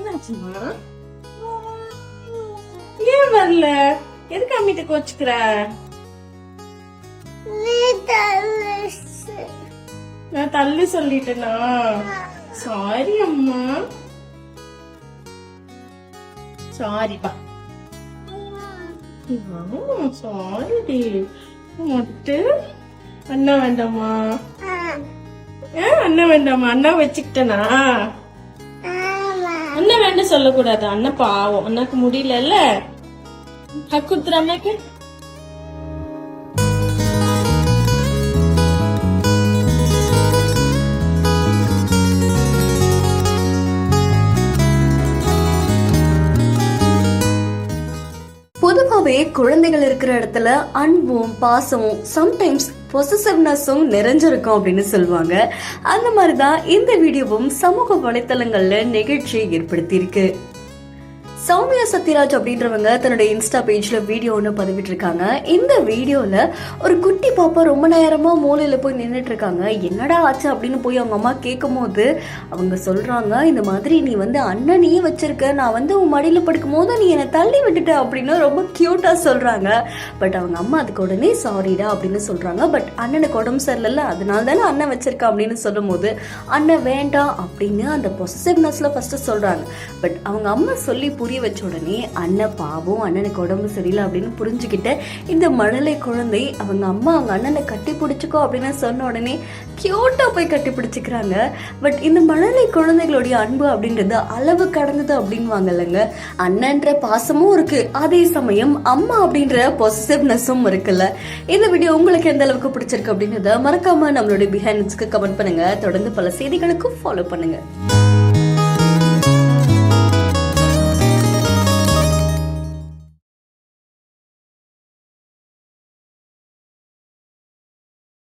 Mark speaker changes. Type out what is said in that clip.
Speaker 1: என்னாச்சுமா? ஏன் வரல? எதுக்கு அம்மிட்ட கோச்சுக்கிற? நான் தள்ளி சொல்லிட்டேனா? சாரி அம்மா, சாரிப்பா. சாரி மொட்டு. அண்ணா வேண்டாமா? அண்ணா வேண்டாமா? அண்ணா வச்சுக்கிட்டனா? அண்ணா வேண்டாம் சொல்லக்கூடாது. அண்ணா பாவம், அண்ணாக்கு முடியல. குத்துற அண்ணாக்கு.
Speaker 2: பொதுவாகவே குழந்தைகள் இருக்கிற இடத்துல அன்பும் பாசமும் சம்டைம்ஸ் பொசசிவ்னஸும் நிறைஞ்சிருக்கும் அப்படின்னு சொல்லுவாங்க. அந்த மாதிரிதான் இந்த வீடியோவும் சமூக வலைத்தளங்கள்ல நிகழ்ச்சியை ஏற்படுத்தியிருக்கு. சௌமியா சத்யராஜ் அப்படின்றவங்க தன்னுடைய இன்ஸ்டா பேஜ்ல வீடியோ ஒன்று பதிவிட்டு இருக்காங்க. இந்த வீடியோல ஒரு குட்டி பாப்பா ரொம்ப நேரமா மூலையில போய் நின்றுட்டு இருக்காங்க. என்னடா ஆச்சு அப்படின்னு போய் அவங்க அம்மா கேட்கும் போது அவங்க சொல்றாங்க, இந்த மாதிரி நீ அண்ணனையே வச்சிருக்க, நான் உன் மடியில படுக்கும் போது நீ என்னை தள்ளி விட்டுட்ட அப்படின்னு ரொம்ப கியூட்டா சொல்றாங்க. பட் அவங்க அம்மா அதுக்கு உடனே சாரிடா அப்படின்னு சொல்றாங்க. பட் அண்ணனுக்கு உடம்பு சரியில்லை, அதனால தானே அண்ணன் வச்சிருக்கா அப்படின்னு சொல்லும் போது அண்ணன் வேண்டாம் அப்படின்னு அந்த பொசசிவ்னஸ்ல ஃபர்ஸ்ட் சொல்றாங்க. பட் அவங்க அம்மா சொல்லி புரிய வச்ச உடனே அண்ணன் பாவம், அண்ணனுக்கு உடம்பு சரியில்லை அப்படின்னு புரிஞ்சுக்கிட்ட இந்த மழலை குழந்தை அவங்க அம்மா அவங்க அண்ணனை கட்டி பிடிச்சிக்கோ அப்படின்னு சொன்ன உடனே கியூட்டா போய் கட்டி பிடிச்சிக்கிறாங்க. பட் இந்த மழலை குழந்தைகளுடைய அன்பு அப்படின்றது அளவு கடந்தது அப்படின்வாங்கல்லங்க. அண்ணன்ற பாசமும் இருக்கு, அதே சமயம் அம்மா அப்படின்ற பொசசிவ்னஸும் இருக்குல்ல. இந்த வீடியோ உங்களுக்கு எந்த அளவுக்கு பிடிச்சிருக்கு அப்படின்றத மறக்காம நம்மளுடைய பிஹைண்ட்ஸ்க்கு கமெண்ட் பண்ணுங்க. தொடர்ந்து பல செய்திகளுக்கும் ஃபாலோ பண்ணுங்க.